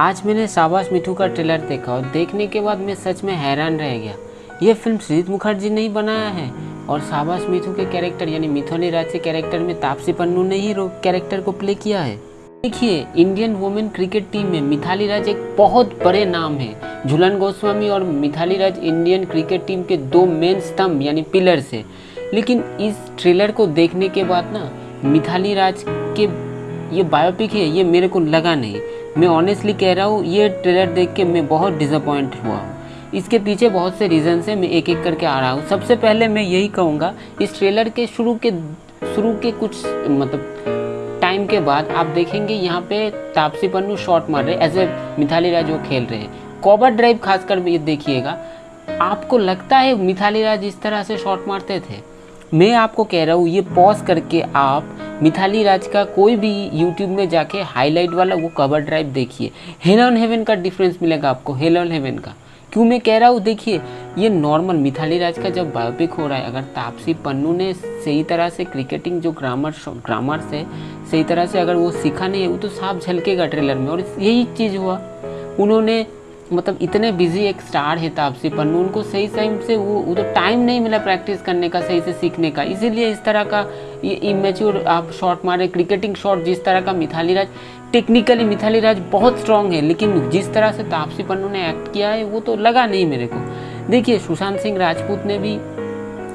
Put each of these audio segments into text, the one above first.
आज मैंने शाबाश मिठू का ट्रेलर देखा और देखने के बाद मैं सच में हैरान रह गया। ये फिल्म श्रीजीत मुखर्जी ने ही बनाया है और शाबाश मिठू के कैरेक्टर यानी मिथाली राज के कैरेक्टर में तापसी पन्नू ने ही कैरेक्टर को प्ले किया है। देखिए, इंडियन वुमेन क्रिकेट टीम में मिथाली राज एक बहुत बड़े नाम है। झूलन गोस्वामी और Mithali Raj Indian cricket team के दो मेन स्तंभ यानी पिलर्स है। लेकिन इस ट्रेलर को देखने के बाद ना मिथाली राज के ये बायोपिक है ये मेरे को लगा नहीं। मैं ऑनेस्टली कह रहा हूँ, ये ट्रेलर देख के मैं बहुत डिसअपॉइंट हुआ हूँ। इसके पीछे बहुत से रीजंस हैं, मैं एक एक करके आ रहा हूँ। सबसे पहले मैं यही कहूँगा, इस ट्रेलर के शुरू के कुछ टाइम के बाद आप देखेंगे यहाँ पे तापसी पन्नू शॉट मार रहे एज ए मिथाली राज वो खेल रहे हैं। कवर ड्राइव खासकर ये देखिएगा, आपको लगता है मिथाली राज इस तरह से शॉट मारते थे? मैं आपको कह रहा हूँ, ये पॉज करके आप मिथाली राज का कोई भी यूट्यूब में जाके हाईलाइट वाला वो कवर ड्राइव देखिए। हेल ऑन हेवन का डिफरेंस मिलेगा आपको, हेल ऑन हेवन का। क्यों मैं कह रहा हूँ, देखिए ये नॉर्मल मिथाली राज का जब बायोपिक हो रहा है, अगर तापसी पन्नू ने सही तरह से क्रिकेटिंग जो ग्रामर से सही तरह से अगर वो सीखा नहीं है, वो तो साफ झलकेगा ट्रेलर में। और यही चीज़ हुआ, उन्होंने मतलब इतने बिजी एक स्टार है तापसी पन्नू, उनको सही टाइम से वो तो टाइम नहीं मिला प्रैक्टिस करने का, सही से सीखने का, इसीलिए इस तरह का ये इमेच्योर आप शॉट मारे। क्रिकेटिंग शॉट जिस तरह का मिथाली राज, टेक्निकली मिथाली राज बहुत स्ट्रांग है, लेकिन जिस तरह से तापसी पन्नू ने एक्ट किया है वो तो लगा नहीं मेरे को। देखिए, सुशांत सिंह राजपूत ने भी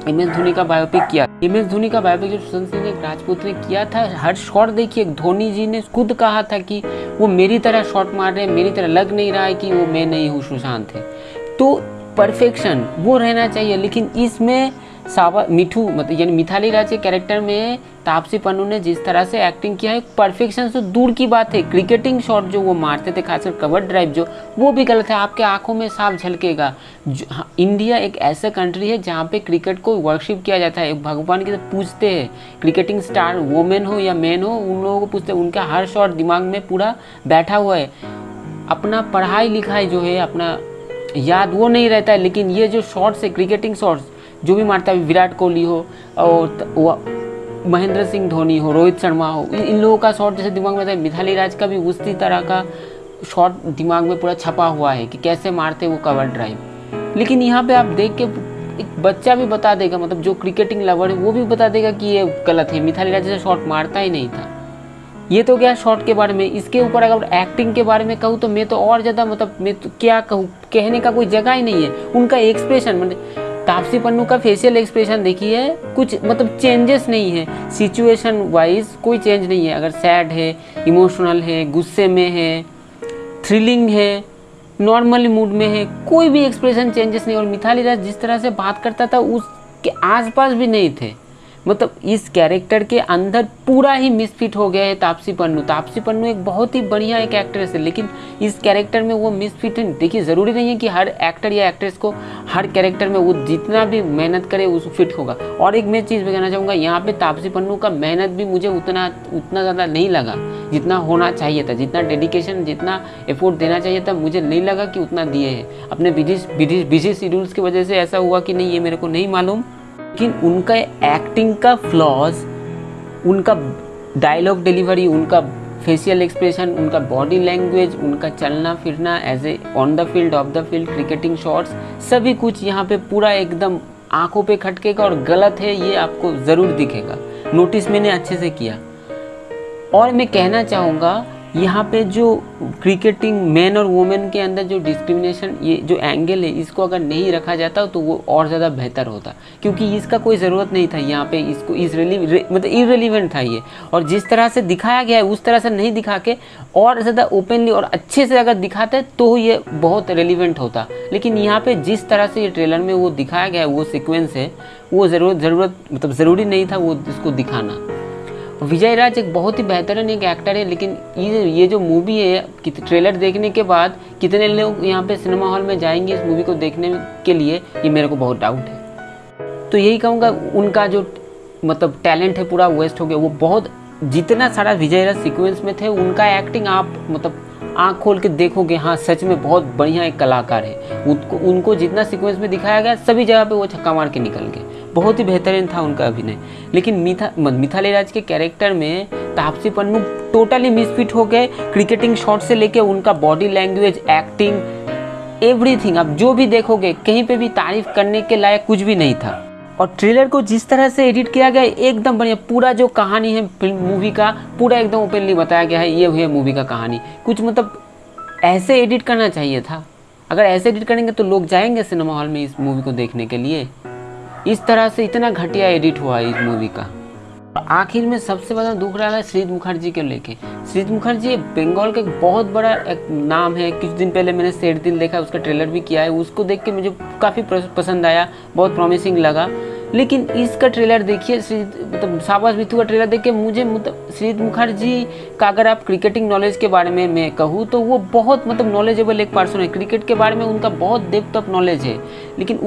MS धोनी का बायोपिक किया। MS धोनी का बायोपिक जो सुशांत सिंह राजपूत ने किया था, हर शॉट देखिए, धोनी जी ने खुद कहा था कि वो मेरी तरह शॉट मार रहे हैं, मेरी तरह लग नहीं रहा है कि वो मैं नहीं हूँ, सुशांत है। तो परफेक्शन वो रहना चाहिए। लेकिन इसमें मिठू मतलब यानी मिथाली राज के कैरेक्टर में तापसी पन्नू ने जिस तरह से एक्टिंग किया है, परफेक्शन से दूर की बात है। क्रिकेटिंग शॉट जो वो मारते थे, खासकर कवर ड्राइव जो, वो भी गलत है, आपके आंखों में साफ झलकेगा। इंडिया एक ऐसा कंट्री है जहाँ पे क्रिकेट को वर्शिप किया जाता है, भगवान की तरह पूछते हैं। क्रिकेटिंग स्टार वुमेन हो या मैन हो, उन लोगों को पूछते हैं, उनका हर शॉट दिमाग में पूरा बैठा हुआ है। अपना पढ़ाई लिखाई जो है, अपना याद वो नहीं रहता है, लेकिन ये जो शॉट्स है, क्रिकेटिंग शॉट्स जो भी मारता है, विराट कोहली हो और महेंद्र सिंह धोनी हो, रोहित शर्मा हो, इन लोगों का शॉट जैसे दिमाग में आता है, मिथाली राज का भी उसी तरह का शॉट दिमाग में पूरा छपा हुआ है कि कैसे मारते वो कवर ड्राइव। लेकिन यहाँ पे आप देख के एक बच्चा भी बता देगा, मतलब जो क्रिकेटिंग लवर है वो भी बता देगा कि ये गलत है, मिथाली राज जैसे शॉट मारता ही नहीं था। ये तो क्या शॉट के बारे में। इसके ऊपर अगर एक्टिंग के बारे में कहूँ तो मैं तो और ज़्यादा मतलब मैं तो क्या कहूँ, कहने का कोई जगह ही नहीं है। उनका एक्सप्रेशन मतलब तापसी पन्नू का फेशियल एक्सप्रेशन देखिए, कुछ मतलब चेंजेस नहीं है, सिचुएशन वाइज कोई चेंज नहीं है। अगर सैड है, इमोशनल है, गुस्से में है, थ्रिलिंग है, नॉर्मली मूड में है, कोई भी एक्सप्रेशन चेंजेस नहीं। और मिथाली राज जिस तरह से बात करता था उसके आसपास भी नहीं थे। मतलब इस कैरेक्टर के अंदर पूरा ही मिसफिट हो गया है तापसी पन्नू। तापसी पन्नू एक बहुत ही बढ़िया एक एक्ट्रेस है, लेकिन इस कैरेक्टर में वो मिसफिट है। देखिए, ज़रूरी नहीं है कि हर एक्टर या एक्ट्रेस को हर कैरेक्टर में वो जितना भी मेहनत करे उस फिट होगा। और एक मैं चीज़ भी कहना चाहूँगा, यहाँ पे तापसी पन्नू का मेहनत भी मुझे उतना ज़्यादा नहीं लगा जितना होना चाहिए था, जितना डेडिकेशन, जितना एफोर्ट देना चाहिए था, मुझे नहीं लगा कि उतना दिए हैं। अपने बिजी शेड्यूल्स की वजह से ऐसा हुआ कि नहीं, ये मेरे को नहीं मालूम। लेकिन उनका एक्टिंग का फ्लॉज, उनका डायलॉग डिलीवरी, उनका फेशियल एक्सप्रेशन, उनका बॉडी लैंग्वेज, उनका चलना फिरना as a on the field, off the field, cricketing shots, सभी कुछ यहाँ पे पूरा एकदम आंखों पे खटकेगा। और गलत है ये आपको ज़रूर दिखेगा, नोटिस मैंने अच्छे से किया। और मैं कहना चाहूँगा, यहाँ पे जो क्रिकेटिंग मैन और वुमेन के अंदर जो डिस्क्रिमिनेशन, ये जो एंगल है, इसको अगर नहीं रखा जाता तो वो और ज़्यादा बेहतर होता, क्योंकि इसका कोई ज़रूरत नहीं था यहाँ पे। इसको मतलब इररिलेवेंट था ये। और जिस तरह से दिखाया गया है उस तरह से नहीं दिखा के और ज़्यादा ओपनली और अच्छे से अगर दिखाते तो ये बहुत रेलिवेंट होता। लेकिन यहाँ पे जिस तरह से ये ट्रेलर में वो दिखाया गया है, वो सीक्वेंस है, वो ज़रूरी नहीं था वो इसको दिखाना। विजय राज एक बहुत ही बेहतरीन एक एक्टर है, लेकिन ये जो मूवी है, ट्रेलर देखने के बाद कितने लोग यहाँ पे सिनेमा हॉल में जाएंगे इस मूवी को देखने के लिए, ये मेरे को बहुत डाउट है। तो यही कहूँगा, उनका जो मतलब टैलेंट है पूरा वेस्ट हो गया। वो बहुत जितना सारा विजय राज सीक्वेंस में थे, उनका एक्टिंग आप मतलब आँख खोल के देखोगे, हाँ सच में बहुत बढ़िया एक कलाकार है। उनको जितना सीक्वेंस में दिखाया गया, सभी जगह पे वो छक्का मार के निकल गए। बहुत ही बेहतरीन था उनका अभिनय। लेकिन मिथाली राज के कैरेक्टर में तापसी पन्नू टोटली मिसफिट हो गए। क्रिकेटिंग शॉट से लेके उनका बॉडी लैंग्वेज, एक्टिंग, एवरीथिंग, आप जो भी देखोगे कहीं पे भी तारीफ करने के लायक कुछ भी नहीं था। और ट्रेलर को जिस तरह से एडिट किया गया एकदम बढ़िया, पूरा जो कहानी है फिल्म मूवी का पूरा एकदम ओपनली बताया गया है, ये है मूवी का कहानी। कुछ मतलब ऐसे एडिट करना चाहिए था। अगर ऐसे एडिट करेंगे तो लोग जाएंगे सिनेमा हॉल में इस मूवी को देखने के लिए। इस तरह से इतना घटिया एडिट हुआ है इस मूवी का। आखिर में सबसे बड़ा दुख रहा है श्रीद मुखर्जी को लेके। श्रीद मुखर्जी बंगाल का एक बहुत बड़ा एक नाम है। कुछ दिन पहले मैंने शेर दिल देखा, उसका ट्रेलर भी किया है, उसको देख के मुझे काफ़ी पसंद आया, बहुत प्रॉमिसिंग लगा। लेकिन इसका ट्रेलर देखिए, मतलब शाबाश मीठू का ट्रेलर देख के मुझे मतलब श्रीद मुखर्जी का अगर आप क्रिकेटिंग नॉलेज के बारे में मैं कहूँ तो वो बहुत मतलब नॉलेजेबल एक पर्सन है। क्रिकेट के बारे में उनका बहुत डेप्थ ऑफ नॉलेज है। लेकिन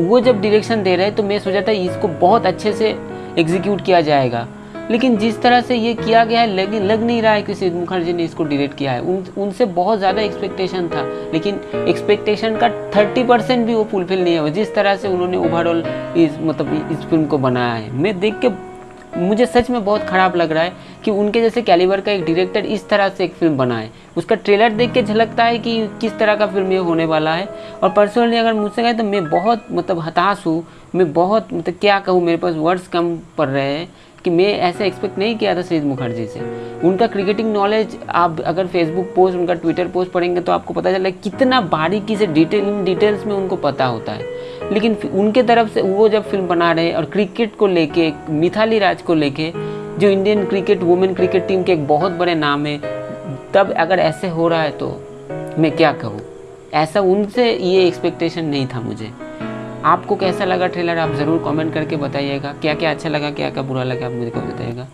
वो जब डायरेक्शन दे रहे हैं तो मैं सोचा था इसको बहुत अच्छे से एग्जीक्यूट किया जाएगा। लेकिन जिस तरह से ये किया गया है लग नहीं रहा है कि श्रीद मुखर्जी ने इसको डायरेक्ट किया है। उनसे बहुत ज़्यादा एक्सपेक्टेशन था, लेकिन एक्सपेक्टेशन का 30% भी वो फुलफिल नहीं हुआ जिस तरह से उन्होंने ओवरऑल इस फिल्म को बनाया है। मैं देख के मुझे सच में बहुत ख़राब लग रहा है कि उनके जैसे कैलिबर का एक डायरेक्टर इस तरह से एक फिल्म बनाए। उसका ट्रेलर देख के झलकता है कि किस तरह का फिल्म ये होने वाला है। और पर्सनली अगर मुझसे कहे तो मैं बहुत मतलब हताश हूँ। मैं बहुत मतलब क्या कहूँ, मेरे पास वर्ड्स कम पड़ रहे हैं कि मैं ऐसे एक्सपेक्ट नहीं किया था श्रीद मुखर्जी से। उनका क्रिकेटिंग नॉलेज आप अगर फेसबुक पोस्ट, उनका ट्विटर पोस्ट पढ़ेंगे तो आपको पता चला कितना बारीकी से डिटेल्स में उनको पता होता है। लेकिन उनके तरफ से वो जब फिल्म बना रहे और क्रिकेट को लेके, मिथाली राज को लेके, जो Indian cricket women cricket team के एक बहुत बड़े नाम है, तब अगर ऐसे हो रहा है तो मैं क्या कहूँ। ऐसा उनसे ये एक्सपेक्टेशन नहीं था मुझे। आपको कैसा लगा ट्रेलर, आप ज़रूर कमेंट करके बताइएगा। क्या क्या अच्छा लगा, क्या क्या बुरा लगा, आप मुझे बताइएगा।